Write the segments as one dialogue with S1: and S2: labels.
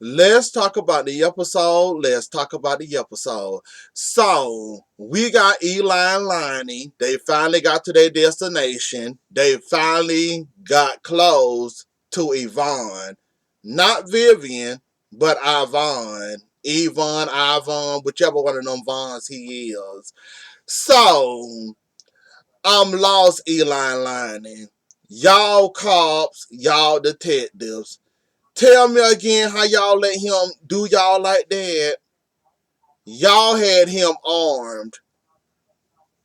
S1: Let's talk about the episode. Let's talk about the episode. So, we got Eli and Lonnie. They finally got to their destination. They finally got close to Yvonne. Not Vivian, but Yvonne. Yvonne, Yvonne, whichever one of them Vons he is. So, I'm lost, Eli and Lonnie. Y'all cops, y'all detectives. Tell me again how y'all let him do y'all like that. Y'all had him armed.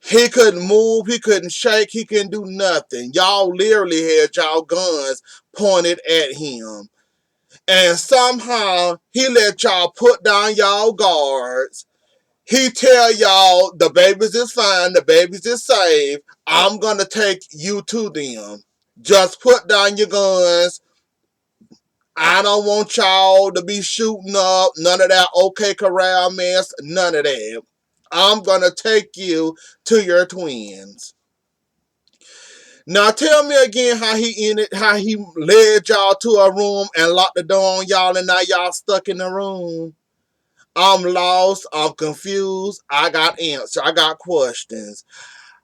S1: He couldn't move, he couldn't shake, he couldn't do nothing. Y'all literally had y'all guns pointed at him. And somehow he let y'all put down y'all guards. He tell y'all the babies is fine, the babies is safe. I'm gonna take you to them. Just put down your guns. I don't want y'all to be shooting up. None of that OK Corral mess. None of that. I'm going to take you to your twins. Now tell me again how he led y'all to a room and locked the door on y'all and now y'all stuck in the room. I'm lost. I'm confused. I got answers. I got questions.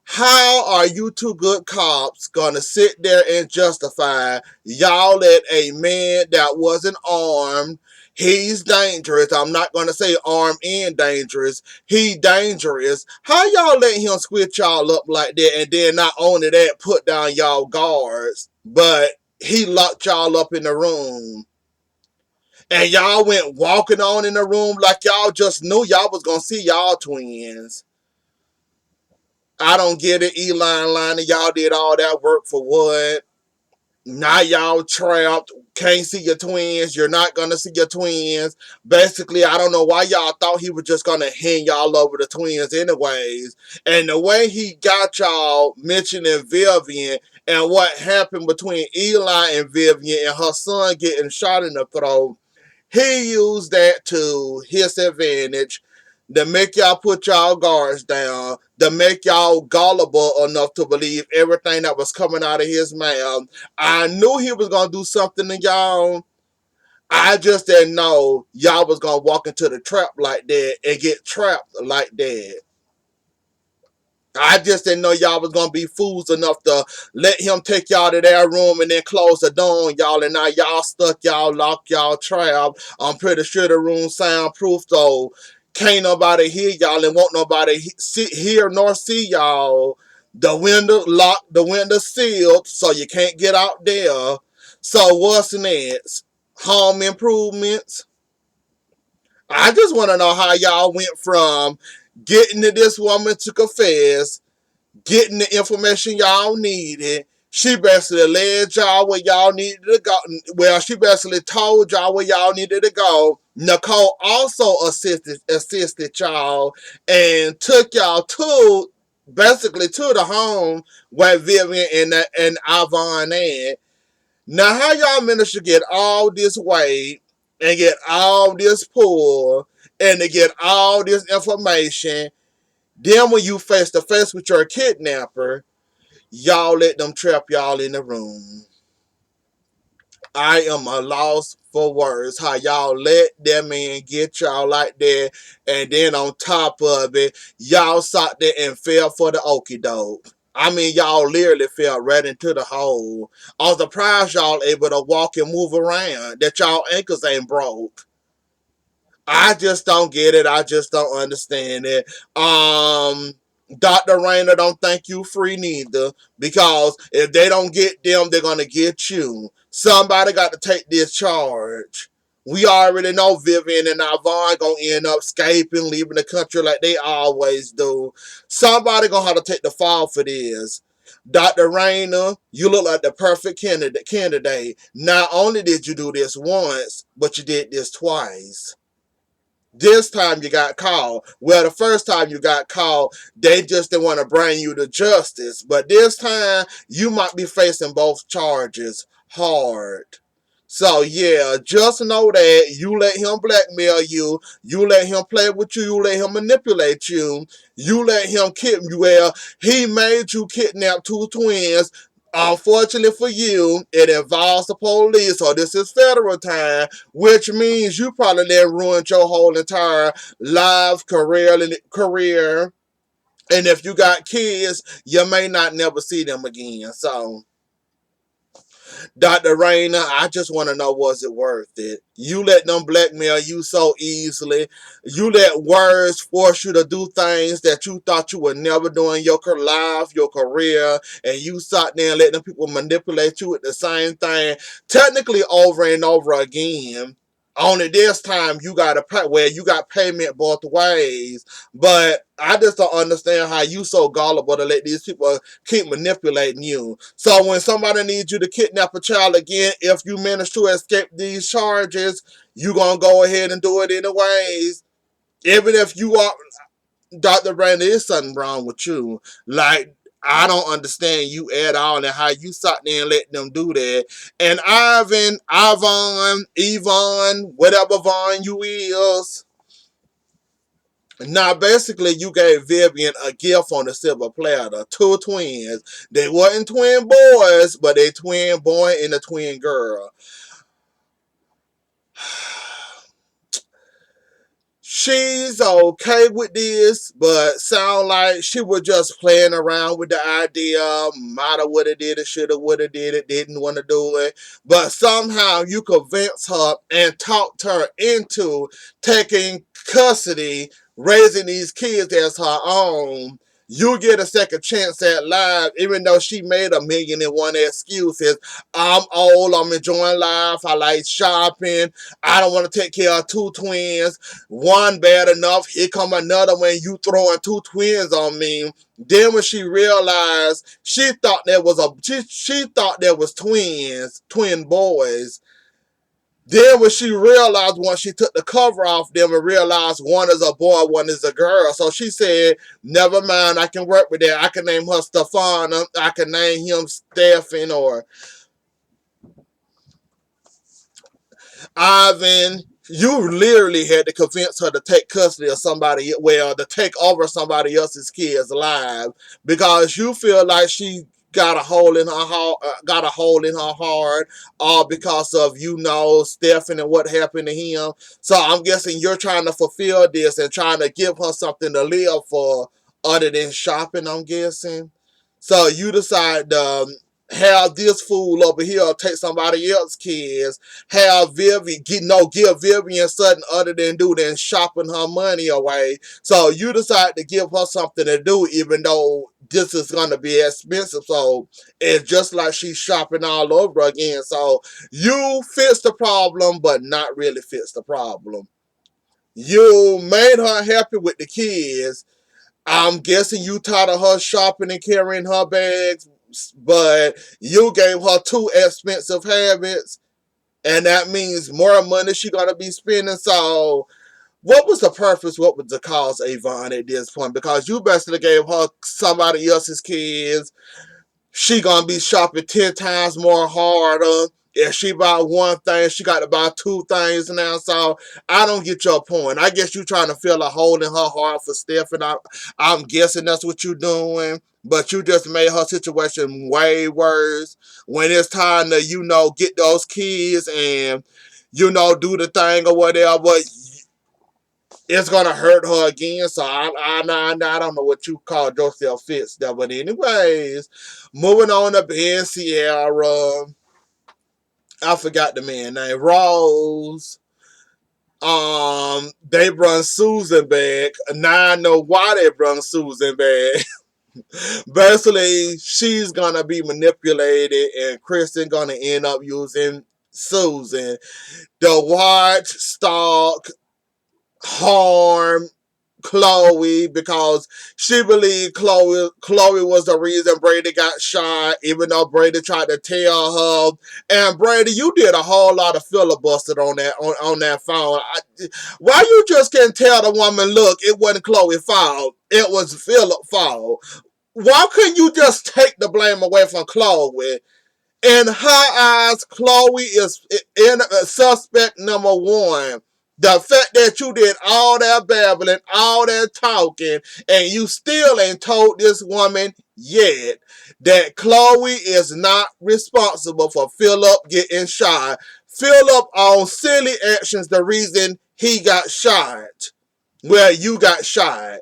S1: How are you two good cops gonna sit there and justify y'all let a man that wasn't armed, he's dangerous. I'm not gonna say armed and dangerous. He dangerous. How y'all let him switch y'all up like that and then not only that put down y'all guards, but he locked y'all up in the room. And y'all went walking on in the room like y'all just knew y'all was gonna see y'all twins. I don't get it, Eli and Lonnie. Y'all did all that work for what? Now y'all trapped. Can't see your twins. You're not going to see your twins. Basically, I don't know why y'all thought he was just going to hang y'all over the twins anyways. And the way he got y'all mentioning Vivian and what happened between Eli and Vivian and her son getting shot in the throat, he used that to his advantage to make y'all put y'all guards down, to make y'all gullible enough to believe everything that was coming out of his mouth. I knew he was going to do something to y'all. I just didn't know y'all was going to walk into the trap like that and get trapped like that. I just didn't know y'all was gonna be fools enough to let him take y'all to their room and then close the door on y'all, and now y'all stuck, y'all locked, y'all trapped. I'm pretty sure the room soundproof, so can't nobody hear y'all and won't nobody hear nor see y'all. The window locked, the window sealed, so you can't get out there. So what's next? Home improvements? I just want to know how y'all went from getting to this woman to confess, getting the information y'all needed. She basically led y'all where y'all needed to go. Well, she basically told y'all where y'all needed to go. Nicole also assisted y'all and took y'all to basically to the home where Vivian and Yvonne at. Now, how y'all managed to get all this weight and get all this pull and to get all this information? Then when you face to face with your kidnapper, y'all let them trap y'all in the room. I am a loss for words. How y'all let that man get y'all like that, and then on top of it, y'all sat there and fell for the okie doke. I mean, y'all literally fell right into the hole. I'm surprised y'all able to walk and move around, that y'all ankles ain't broke. I just don't get it. I just don't understand it. Dr. Rayner don't think you free neither, because if they don't get them, they're gonna get you. Somebody got to take this charge. We already know Vivian and Yvonne gonna end up escaping, leaving the country like they always do. Somebody gonna have to take the fall for this. Dr. Rayner, you look like the perfect candidate. Not only did you do this once, but you did this twice. This time you got called. Well, the first time you got called, they just didn't want to bring you to justice. But this time, you might be facing both charges hard. So yeah, just know that you let him blackmail you, you let him play with you, you let him manipulate you, you let him kidnap you. Well, he made you kidnap two twins. Unfortunately for you, it involves the police, so this is federal time, which means you probably then ruined your whole entire life, career, and if you got kids, you may not never see them again. So, Dr. Rainer, I just want to know, was it worth it? You let them blackmail you so easily. You let words force you to do things that you thought you would never do in your life, your career, and you sat there and let them people manipulate you with the same thing, technically over and over again. Only this time you got to pay, where you got payment both ways. But I just don't understand how you so gullible to let these people keep manipulating you. So when somebody needs you to kidnap a child again, if you manage to escape these charges, you gonna go ahead and do it anyways. Even if you are Dr. Brandon, there's something wrong with you. Like, I don't understand you at all and how you sat there and let them do that. And Yvonne, whatever Vaughn you is. Now, basically, you gave Vivian a gift on the silver platter. Two twins. They wasn't twin boys, but they twin boy and a twin girl. She's okay with this, but sound like she was just playing around with the idea. Might have woulda did it, shoulda woulda did it, didn't want to do it. But somehow you convinced her and talked her into taking custody, raising these kids as her own. You get a second chance at life, even though she made 1,000,001 excuses. I'm old, I'm enjoying life, I like shopping, I don't want to take care of two twins. One bad enough, here come another one, you throwing two twins on me. Then when she realized, she thought there was she thought there was twin boys. Then when she realized, once she took the cover off them and realized one is a boy, one is a girl. So she said, never mind, I can work with that. I can name her Stefana. I can name him Stephen or Ivan. You literally had to convince her to take custody of somebody, well, to take over somebody else's kids' lives, because you feel like she got a hole in her heart, all because of Stephen and what happened to him. So I'm guessing you're trying to fulfill this and trying to give her something to live for other than shopping. I'm guessing. So you decide to have this fool over here take somebody else's kids, have Vivian give Vivian something other than do than shopping her money away. So you decide to give her something to do, even though this is gonna be expensive. So it's just like she's shopping all over again. So you fix the problem, but not really fix the problem. You made her happy with the kids. I'm guessing you taught her shopping and carrying her bags, but you gave her two expensive habits, and that means more money she gonna be spending. So, what was the purpose? What was the cause, Avon, at this point? Because you basically gave her somebody else's kids. She gonna be shopping 10 times more harder. If she bought one thing, she got to buy two things now. So I don't get your point. I guess you trying to fill a hole in her heart for Steph, and I'm guessing that's what you're doing. But you just made her situation way worse. When it's time to, get those kids and, do the thing or whatever, it's gonna hurt her again. So I don't know what you call yourself fits there. But anyways, moving on to Ben Sierra. I forgot the man name. Rose. They brung Susan back. Now I know why they brung Susan back. Basically, she's gonna be manipulated, and Kristen gonna end up using Susan to watch, stalk, harm Chloe, because she believed Chloe was the reason Brady got shot, even though Brady tried to tell her. And Brady, you did a whole lot of filibuster on that phone. Why you just can't tell the woman, look, it wasn't Chloe's fault, it was Philip's fault? Why couldn't you just take the blame away from Chloe? In her eyes, Chloe is in suspect number one. The fact that you did all that babbling, all that talking, and you still ain't told this woman yet that Chloe is not responsible for Philip getting shot. Philip on silly actions the reason he got shot. Well, you got shot.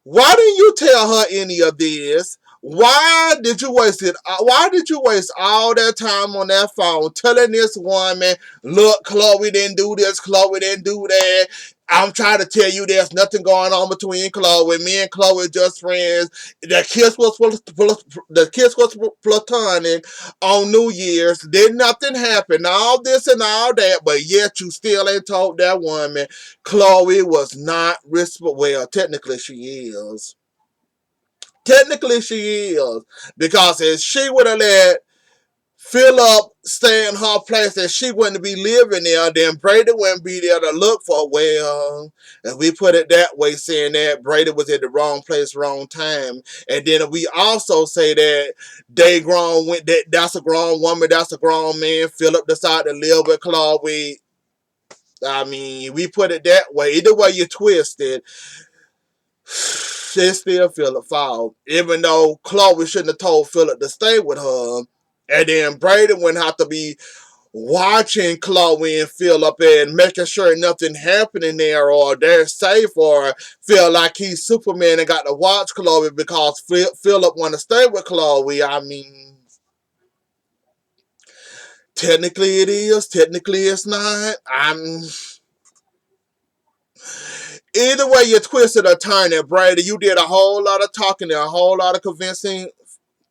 S1: Why didn't you tell her any of this? Why did you waste it? Why did you waste all that time on that phone telling this woman, look, Chloe didn't do this, Chloe didn't do that. I'm trying to tell you there's nothing going on between Chloe. Me and Chloe are just friends. The kiss was platonic on New Year's. Did nothing happen. All this and all that, but yet you still ain't told that woman Chloe was not responsible. Well, technically she is. Technically she is. Because if she would have let Philip stay in her place and she wouldn't be living there, then Brady wouldn't be there to look for. Well, if we put it that way, saying that Brady was at the wrong place, wrong time. And then we also say that that's a grown woman, that's a grown man. Philip decided to live with Chloe. I mean, we put it that way. Either way you twist it, she still Philip fault. Even though Chloe shouldn't have told Philip to stay with her. And then Brady wouldn't have to be watching Chloe and Philip and making sure nothing happening there or they're safe or feel like he's Superman and got to watch Chloe because Philip want to stay with Chloe. I mean, technically it is, technically it's not. Either way you twisted or turned it, Brady, you did a whole lot of talking and a whole lot of convincing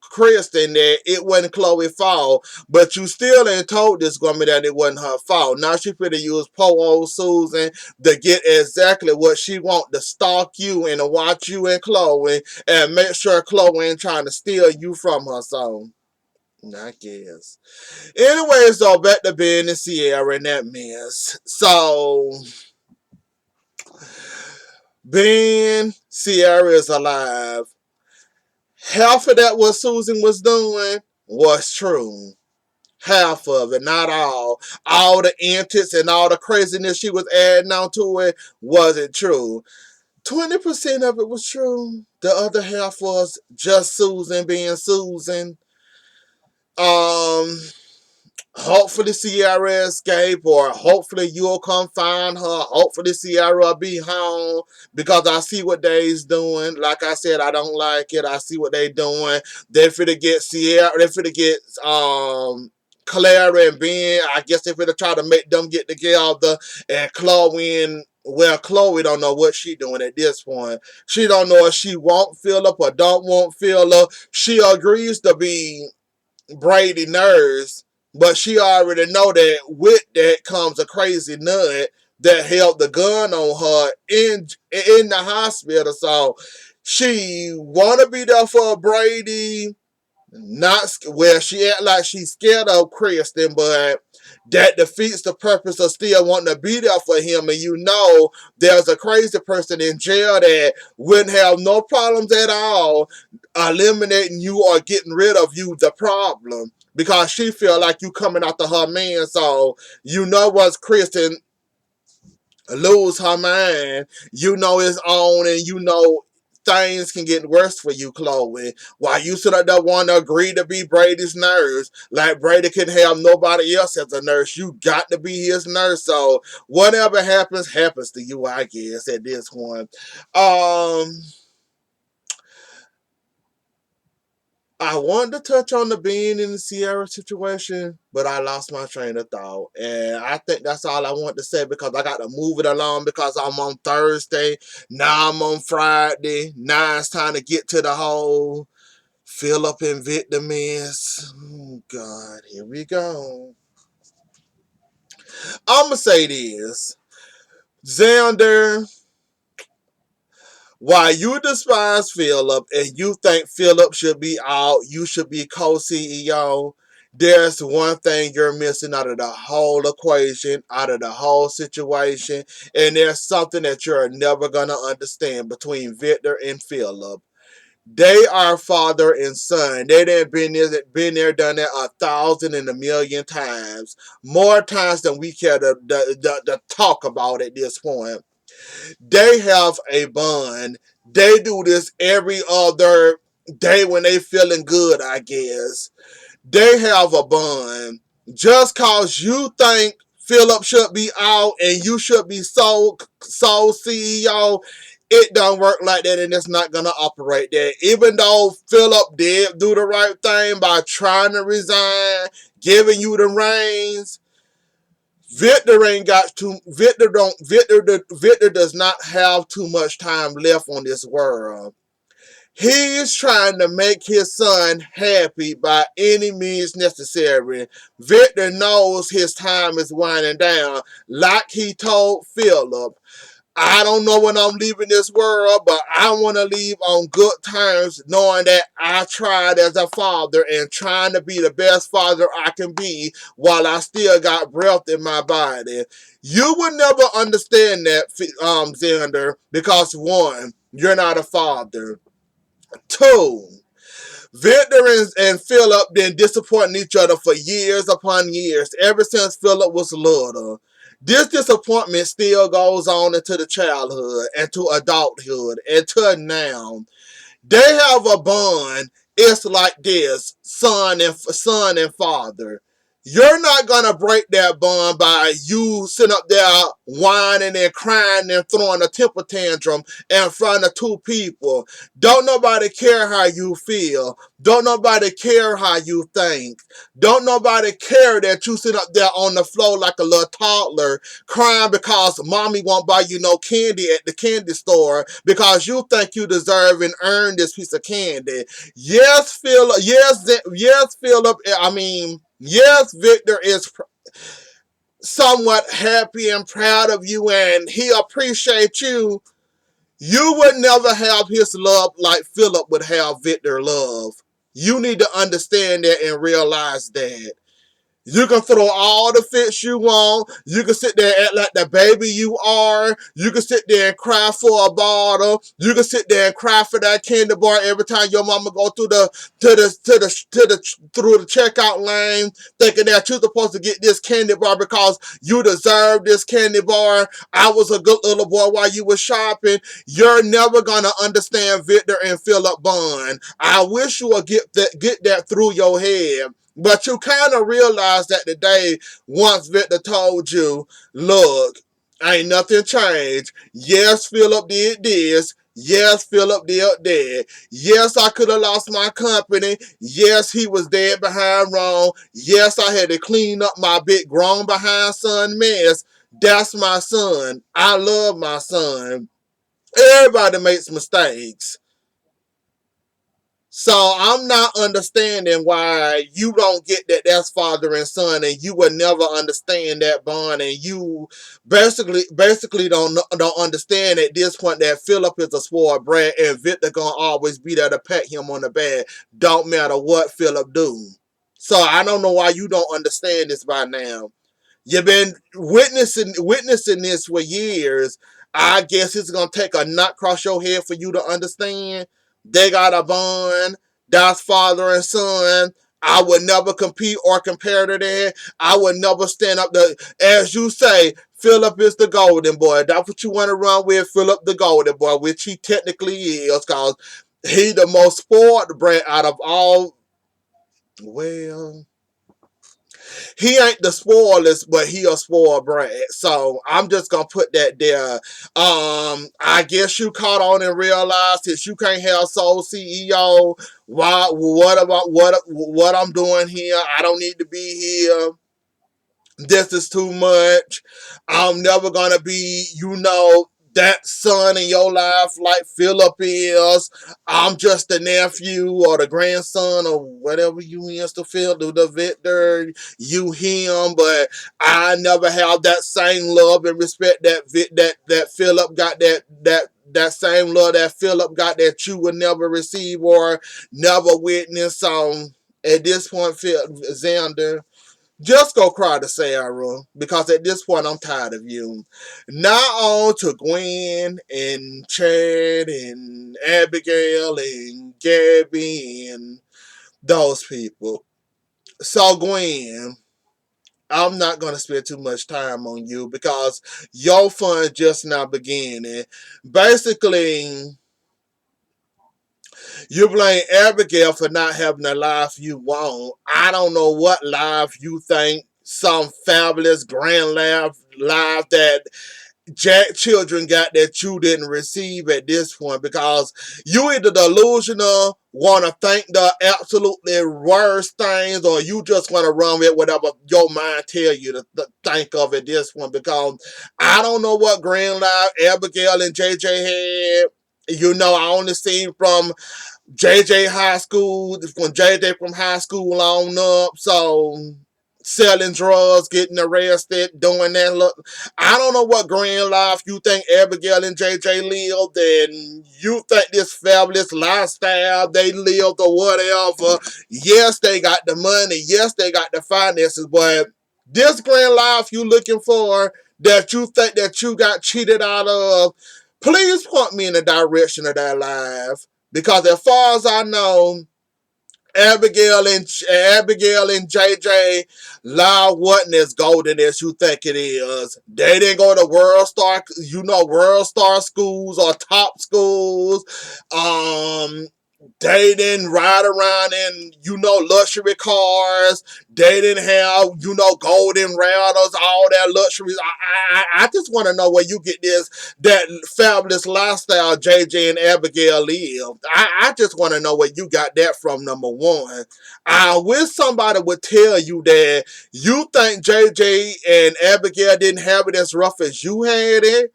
S1: Kristen that it wasn't Chloe's fault, but you still ain't told this woman that it wasn't her fault. Now she finna use poor old Susan to get exactly what she want, to stalk you and to watch you and Chloe and make sure Chloe ain't trying to steal you from her. So, I guess. Anyways, though, back to Ben and Sierra and that mess. So, Ben, Sierra is alive. Half of that what Susan was doing was true. Half of it, not all. All the antics and all the craziness she was adding on to it wasn't true. 20% of it was true. The other half was just Susan being Susan. Um, Hopefully Sierra escape, or hopefully you'll come find her. Hopefully Sierra will be home, because I see what they's doing. Like I said, I don't like it. I see what they doing. They finna get Sierra. They finna get Clara and Ben. I guess they finna try to make them get together. And Chloe and, well, Chloe don't know what she doing at this point. She don't know if she want Philip or don't want Philip. She agrees to be Brady nurse, but she already know that with that comes a crazy nut that held the gun on her in the hospital. So she wanna be there for Brady. Not well, she act like she's scared of Kristen, but that defeats the purpose of still wanting to be there for him. And you know, there's a crazy person in jail that wouldn't have no problems at all eliminating you or getting rid of you, the problem, because she feel like you coming after her man. So you know, once Kristen lose her mind, you know it's on, and you know things can get worse for you, Chloe. Why you should have want to agree to be Brady's nurse? Like Brady can have nobody else as a nurse. You got to be his nurse. So whatever happens, happens to you, I guess, at this point. I wanted to touch on the Bean and the Sierra situation, but I lost my train of thought. And I think that's all I want to say, because I got to move it along, because I'm on Thursday. Now I'm on Friday. Now it's time to get to the whole Philip and Victor mess. Oh, God. Here we go. I'm going to say this. Xander, why you despise Philip and you think Philip should be out, you should be co-CEO, there's one thing you're missing out of the whole equation, out of the whole situation, and there's something that you're never going to understand between Victor and Philip. They are father and son. They done been there, done that 1,000 and a million times. More times than we care to talk about at this point. They have a bond. They do this every other. when they feeling good, I guess. They have a bond. Just cause you think Philip should be out and you should be sole CEO, it don't work like that, and it's not gonna operate there. Even though Philip did do the right thing by trying to resign, giving you the reins, Victor ain't got too. Victor don't. Victor does not have too much time left on this world. He's trying to make his son happy by any means necessary. Victor knows his time is winding down. Like he told Philip, I don't know when I'm leaving this world, but I want to leave on good terms, knowing that I tried as a father and trying to be the best father I can be while I still got breath in my body. You would never understand that, Xander, because one, you're not a father. Two, Victor and Philip been disappointing each other for years upon years, ever since Philip was little. This disappointment still goes on into the childhood and to adulthood and to now. They have a bond. It's like this, son and father. You're not gonna break that bond by you sitting up there whining and crying and throwing a temper tantrum in front of two people. Don't nobody care how you feel. Don't nobody care how you think. Don't nobody care that you sit up there on the floor like a little toddler crying because mommy won't buy you no candy at the candy store because you think you deserve and earn this piece of candy. Yes, Philip. Yes, Philip. Yes, Victor is somewhat happy and proud of you, and he appreciates you. You would never have his love like Philip would have Victor love. You need to understand that and realize that. You can throw all the fits you want. You can sit there and act like the baby you are. You can sit there and cry for a bottle. You can sit there and cry for that candy bar every time your mama go through through the checkout lane, thinking that you're supposed to get this candy bar because you deserve this candy bar. I was a good little boy while you were shopping. You're never gonna understand Victor and Philip Bond. I wish you would get that through your head. But you kind of realize that today, once Victor told you, look, ain't nothing changed. Yes, Philip did this. Yes, Philip did that. Yes, I could have lost my company. Yes, he was dead behind wrong. Yes, I had to clean up my big grown behind son mess. That's my son. I love my son. Everybody makes mistakes. So I'm not understanding why you don't get that that's father and son, and you would never understand that bond, and you basically don't understand at this point that Philip is a spoiled brat, and Victor gonna always be there to pat him on the back. Don't matter what Philip do. So I don't know why you don't understand this by now. You've been witnessing this for years. I guess it's gonna take a nut across your head for you to understand. They got a bond. That's father and son. I would never compete or compare to that. I would never stand up to, as you say, Philip is the golden boy. That's what you want to run with, Philip the golden boy, which he technically is, because he the most spoiled brat out of all. Well, he ain't the spoilest, but he a spoiled brat. So I'm just gonna put that there. I guess you caught on and realized that you can't have sole CEO. Why? What about what I'm doing here? I don't need to be here. This is too much. I'm never gonna be, that son in your life like Philip is. I'm just the nephew or the grandson or whatever you is to feel, the Victor, you him, but I never have that same love and respect that Philip got that same love that Philip got that you would never receive or never witness. At this point, Xander, just go cry to Sarah, because at this point I'm tired of you. Now on to Gwen and Chad and Abigail and Gabby and those people. So Gwen, I'm not going to spend too much time on you because your fun just now beginning. Basically, You blame Abigail for not having the life you want. I don't know what life you think, some fabulous grand life that Jack children got that you didn't receive at this point, because you either delusional, want to think the absolutely worst things, or you just want to run with whatever your mind tell you to think of at this point, because I don't know what grand life Abigail and JJ had. You know, I only seen from JJ High School, from JJ from high school on up. So selling drugs, getting arrested, doing that. Look, I don't know what grand life you think Abigail and JJ lived, and you think this fabulous lifestyle they lived or whatever. Yes, they got the money. Yes, they got the finances, but this grand life you looking for that you think that you got cheated out of, please point me in the direction of that life. Because as far as I know, Abigail and JJ live wasn't as golden as you think it is. They didn't go to World Star schools or top schools. Um, they didn't ride around in, luxury cars. They didn't have, golden rattles, all that luxuries. I just want to know where you get that fabulous lifestyle JJ and Abigail lived. I just want to know where you got that from, number one. I wish somebody would tell you that you think JJ and Abigail didn't have it as rough as you had it.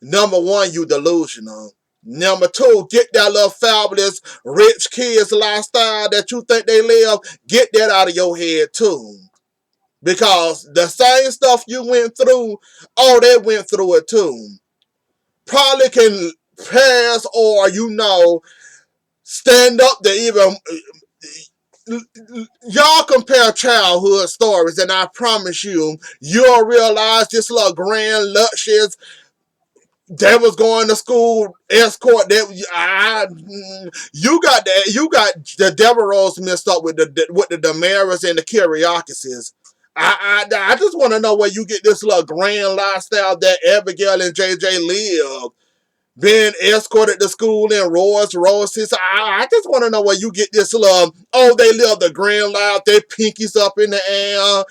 S1: Number one, you delusional. Number two, get that little fabulous rich kids lifestyle that you think they live, get that out of your head too. Because the same stuff you went through, oh, they went through it too. Probably can pass or, stand up to even. Y'all compare childhood stories, and I promise you'll realize this little grand luxurious they was going to school escort. You got the Devereaux mixed up with the Damaras and the Kyriokises. I just want to know where you get this little grand lifestyle that Abigail and JJ live, being escorted to school in Rolls Royces. I just want to know where you get this love. Oh, they live the grand life. They pinkies up in the air.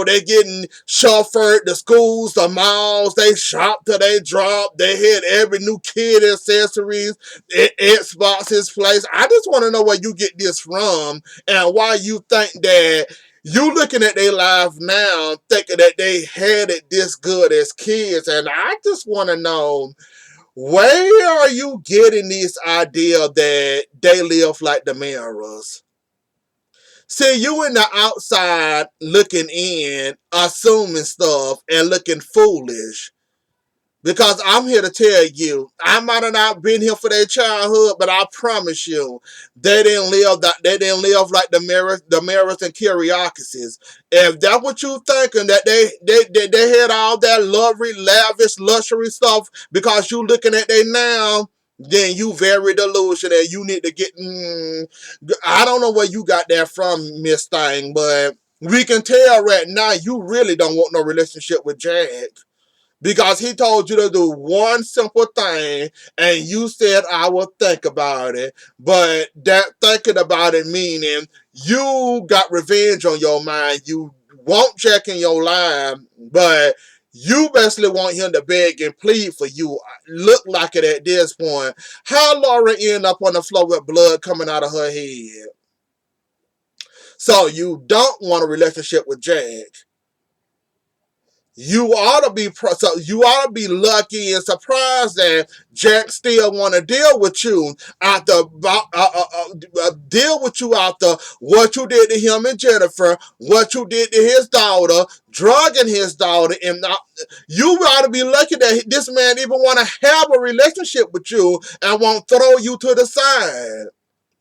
S1: They getting chauffeured to schools, the malls. They shop till they drop. They hit every new kid accessories, Xbox's place. I just want to know where you get this from and why you think that you looking at their life now, thinking that they had it this good as kids. And I just want to know, where are you getting this idea that they live like the Maras? See, you in the outside looking in, assuming stuff and looking foolish. Because I'm here to tell you, I might have not been here for their childhood, but I promise you, they didn't live that. They didn't live like the Maras and Kyriokises. If that's what you thinking, that they had all that lovely, lavish, luxury stuff, because you looking at they now, then you very delusional. You need to get. I don't know where you got that from, Miss Thing, but we can tell right now you really don't want no relationship with Jack. Because he told you to do one simple thing, and you said, I will think about it. But that thinking about it meaning you got revenge on your mind. You want Jack in your life, but you basically want him to beg and plead for you. Look like it at this point. How Laura end up on the floor with blood coming out of her head? So you don't want a relationship with Jack. You ought to be lucky and surprised that Jack still want to deal with you after what you did to him and Jennifer, what you did to his daughter, drugging his daughter, and you ought to be lucky that this man even want to have a relationship with you and won't throw you to the side.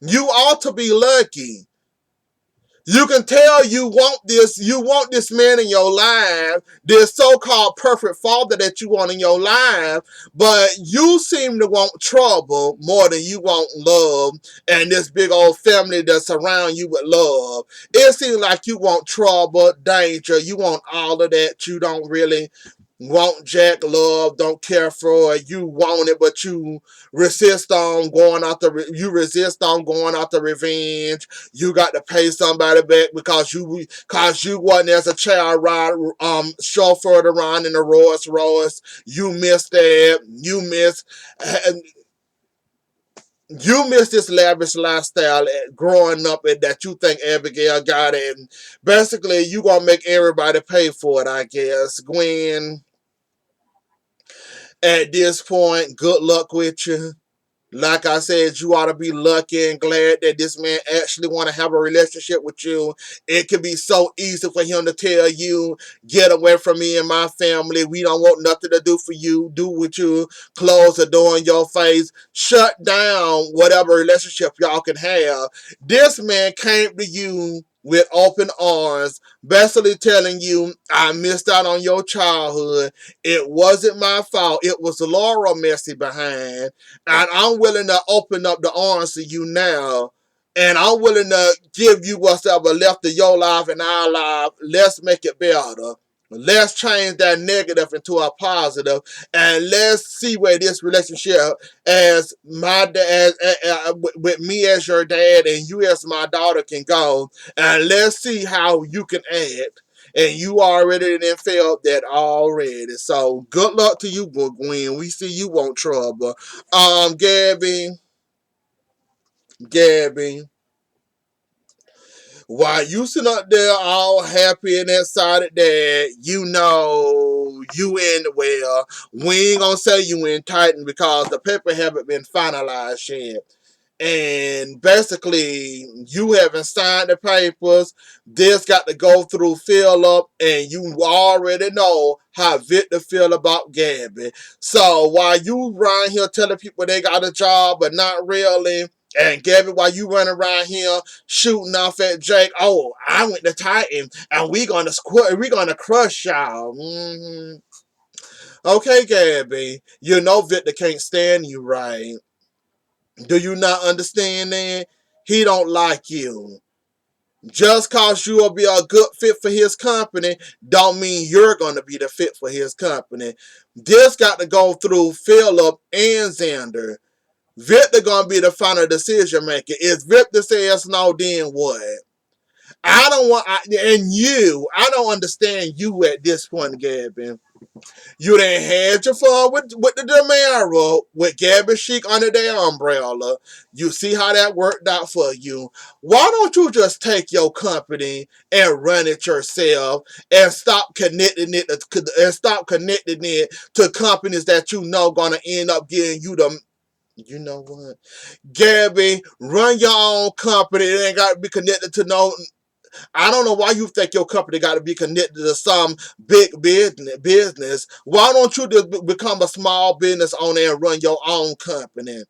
S1: You ought to be lucky. You can tell you want this man in your life, this so-called perfect father that you want in your life, but you seem to want trouble more than you want love and this big old family that surround you with love. It seems like you want trouble, danger, you want all of that. You don't really want Jack love, don't care for it. You want it, but you resist on going out the revenge. You got to pay somebody back because you wasn't as a child ride chauffeured around in a Rolls Royce. You missed that. You miss this lavish lifestyle growing up and that you think Abigail got it. And basically, you gonna make everybody pay for it, I guess. Gwen, at this point, good luck with you. Like I said, you ought to be lucky and glad that this man actually want to have a relationship with you. It could be so easy for him to tell you, get away from me and my family. We don't want nothing to do for you. Do with you. Close the door in your face. Shut down whatever relationship y'all can have. This man came to you with open arms, basically telling you, I missed out on your childhood. It wasn't my fault. It was Laura messy behind. And I'm willing to open up the arms to you now. And I'm willing to give you what's ever left of your life and our life. Let's make it better. Let's change that negative into a positive, and let's see where this relationship, as my dad, with me as your dad and you as my daughter, can go. And let's see how you can act. And you already done felt that already. So good luck to you, Gwen. We see you want trouble. Gabby, Gabby, while you sitting up there all happy and excited that you know you in, well, we ain't gonna say you in Titan because the paper haven't been finalized yet. And basically, you haven't signed the papers. This got to go through fill up, and you already know how Victor feel about Gabby. So while you around here telling people they got a job, but not really, and Gabby, while you running around here shooting off at Jake, oh, I went to Titan, and we gonna crush y'all. Okay, Gabby, you know Victor can't stand you, right? Do you not understand that? He don't like you. Just cause you will be a good fit for his company, don't mean you're gonna be the fit for his company. This got to go through Philip and Xander. Victor gonna be the final decision maker. If Victor says no, then what? I don't understand you at this point, Gabby. You done had your fun with the Demara, with Gabby Chic under their umbrella. You see how that worked out for you. Why don't you just take your company and run it yourself and stop connecting it to companies that you know gonna end up getting you the. You know what? Gabby, run your own company. It ain't got to be connected to no. I don't know why you think your company got to be connected to some big business. Why don't you just become a small business owner and run your own company?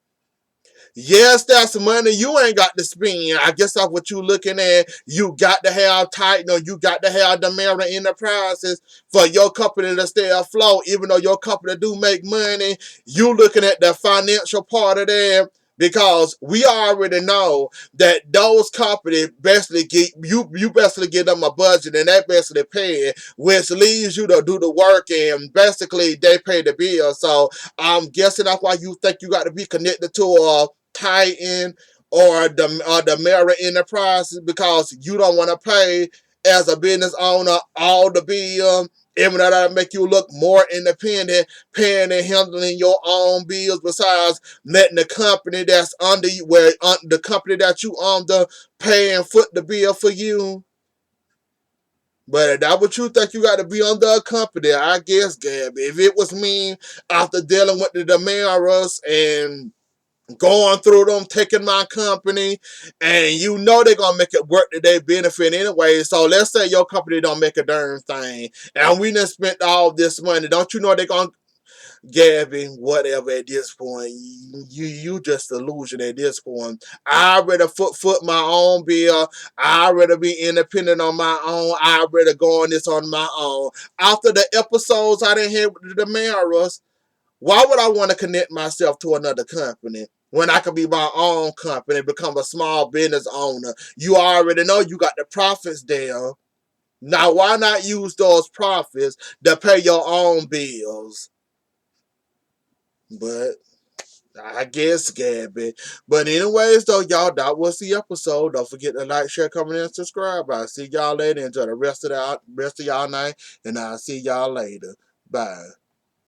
S1: Yes, that's money you ain't got to spend. I guess that's what you looking at. You got to have Titan, or you got to have the Mara Enterprises for your company to stay afloat. Even though your company do make money, you looking at the financial part of that. Because we already know that those companies basically you basically give them a budget and they basically pay it, which leaves you to do the work and basically they pay the bill. So I'm guessing that's why you think you got to be connected to a Titan or the Mara Enterprises, because you don't want to pay as a business owner all the bill. Even though that make you look more independent, paying and handling your own bills, besides letting the company that's under you, the company that you under, pay and foot the bill for you. But if that's what you think you got to be under a company, I guess, Gabby. If it was me, after dealing with the Damaras and going through them, taking my company, and you know they're gonna make it work to their benefit anyway. So let's say your company don't make a darn thing, and we done spent all this money. Don't you know they're gonna, Gabby, whatever at this point, you just illusion at this point. I rather foot my own bill. I rather be independent on my own. I rather go on this on my own. After the episodes I done had with the Maras, why would I want to connect myself to another company when I could be my own company, become a small business owner? You already know you got the profits there. Now, why not use those profits to pay your own bills? But I guess, Gabby. But anyways, though, y'all, that was the episode. Don't forget to like, share, comment, and subscribe. I'll see y'all later. Enjoy the rest of y'all night, and I'll see y'all later. Bye.